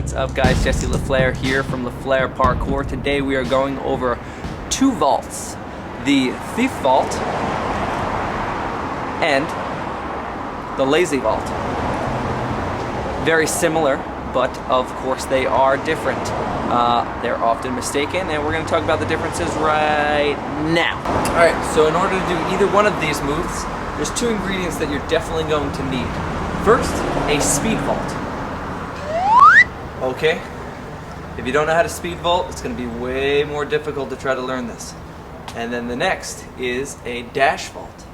What's up guys, Jesse LaFlair here from LaFlairParkour. Today we are going over two vaults, the thief vault and the lazy vault. Very similar, but of course they are different. They're often mistaken, and we're going to talk about the differences right now. Alright, so in order to do either one of these moves, there's two ingredients that you're definitely going to need. First, a speed vault. Okay, if you don't know how to speed vault, it's going to be way more difficult to try to learn this. And then the next is a dash vault.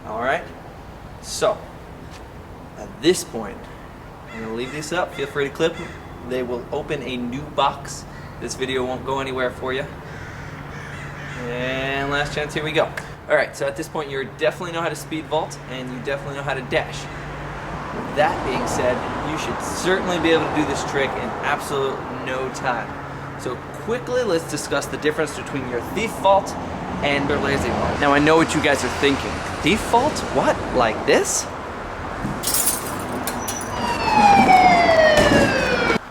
Alright, so at this point, I'm going to leave these up. Feel free to clip them. They will open a new box. This video won't go anywhere for you. And last chance, here we go. Alright, so at this point you definitely know how to speed vault and you definitely know how to dash. With that being said, you should certainly be able to do this trick in absolute no time. So quickly, let's discuss the difference between your thief vault and your lazy vault. Now I know what you guys are thinking. Thief vault? What? Like this?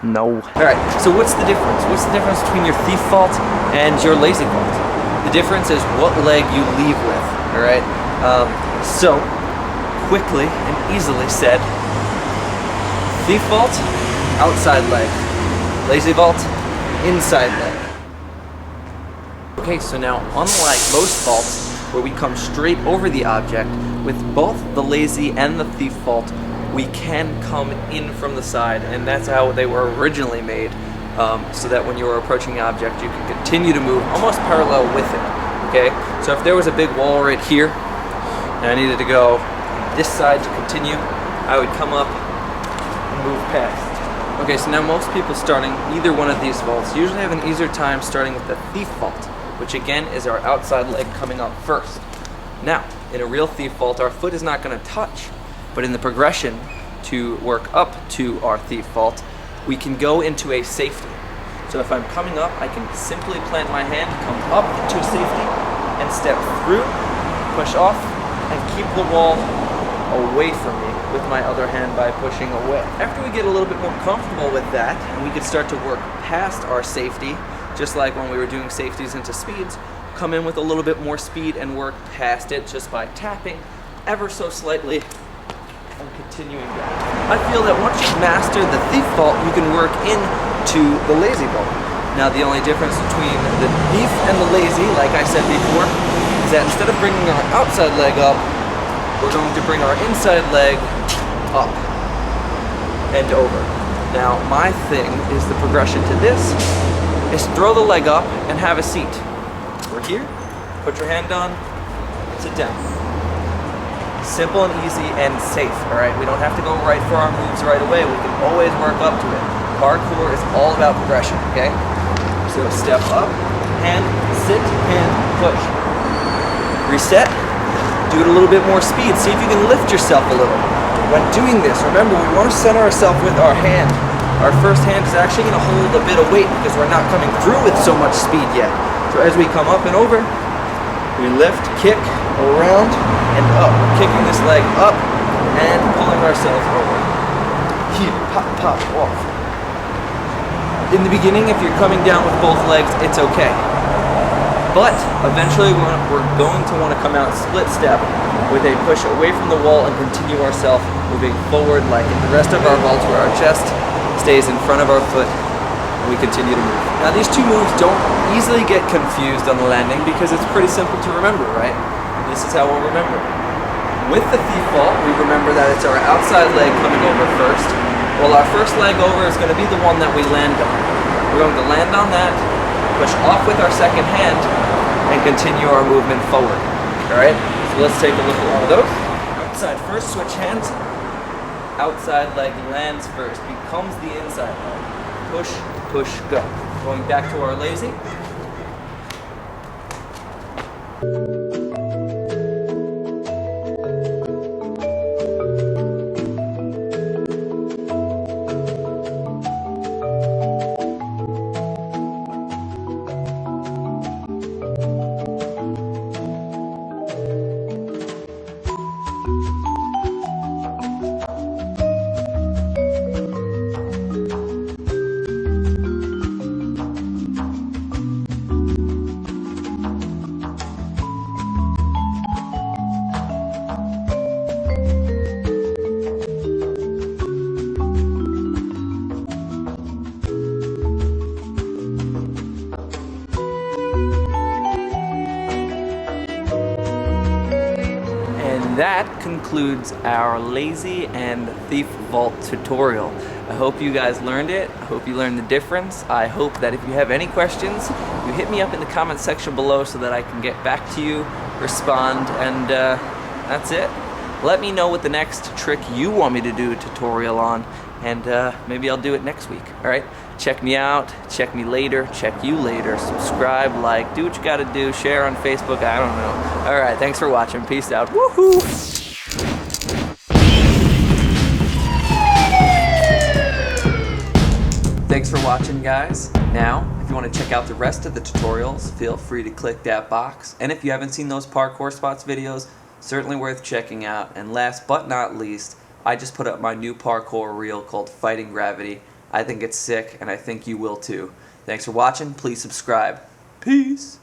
No. Alright, so what's the difference? What's the difference between your thief vault and your lazy vault? The difference is what leg you leave with, alright? So, quickly and easily said, thief vault, outside leg. Lazy vault, inside leg. Okay, so now unlike most vaults, where we come straight over the object, with both the lazy and the thief vault, we can come in from the side, and that's how they were originally made, so that when you are approaching the object, you can continue to move almost parallel with it, okay? So if there was a big wall right here, and I needed to go this side to continue, I would come up and move past. Okay, so now most people starting either one of these vaults usually have an easier time starting with the thief vault, which again is our outside leg coming up first. Now, in a real thief vault, our foot is not going to touch. But in the progression to work up to our thief vault, we can go into a safety. So if I'm coming up, I can simply plant my hand, come up into a safety, and step through, push off, and keep the wall away from me with my other hand by pushing away. After we get a little bit more comfortable with that, and we can start to work past our safety, just like when we were doing safeties into speeds, come in with a little bit more speed and work past it just by tapping ever so slightly and continuing down. I feel that once you've mastered the thief vault, you can work into the lazy vault. Now the only difference between the thief and the lazy, like I said before, is that instead of bringing our outside leg up, we're going to bring our inside leg up and over. Now my thing is the progression to this is throw the leg up and have a seat. We're here, put your hand on, sit down. Simple and easy and safe, alright? We don't have to go right for our moves right away. We can always work up to it. Parkour is all about progression, okay? So step up, hand, sit, hand, push. Reset, do it a little bit more speed. See if you can lift yourself a little. When doing this, remember we want to center ourselves with our hand. Our first hand is actually going to hold a bit of weight because we're not coming through with so much speed yet. So as we come up and over, we lift, kick, around, and up. Kicking this leg up and pulling ourselves over. Here, pop, pop, off. In the beginning, if you're coming down with both legs, it's okay. But eventually we're going to want to come out split step with a push away from the wall and continue ourselves moving forward like in the rest of our vaults where our chest stays in front of our foot and we continue to move. Now these two moves don't easily get confused on the landing because it's pretty simple to remember, right? This is how we'll remember. With the thief vault, we remember that it's our outside leg coming over first. Well, our first leg over is going to be the one that we land on. We're going to land on that, push off with our second hand, and continue our movement forward. Alright? So let's take a look at one of those. Outside first, switch hands. Outside leg lands first, becomes the inside leg. Push, push, go. Going back to our lazy. And that concludes our lazy and thief vault tutorial. I hope you guys learned it. I hope you learned the difference. I hope that if you have any questions, you hit me up in the comment section below so that I can get back to you, respond, and that's it. Let me know what the next trick you want me to do a tutorial on, and maybe I'll do it next week. Alright? Check me out, check me later, check you later, subscribe, like, do what you gotta do, share on Facebook, I don't know. Alright, thanks for watching. Peace out. Woohoo! Thanks for watching, guys. Now, if you want to check out the rest of the tutorials, feel free to click that box. And if you haven't seen those parkour spots videos, certainly worth checking out. And last but not least, I just put up my new parkour reel called Fighting Gravity. I think it's sick, and I think you will too. Thanks for watching. Please subscribe. Peace.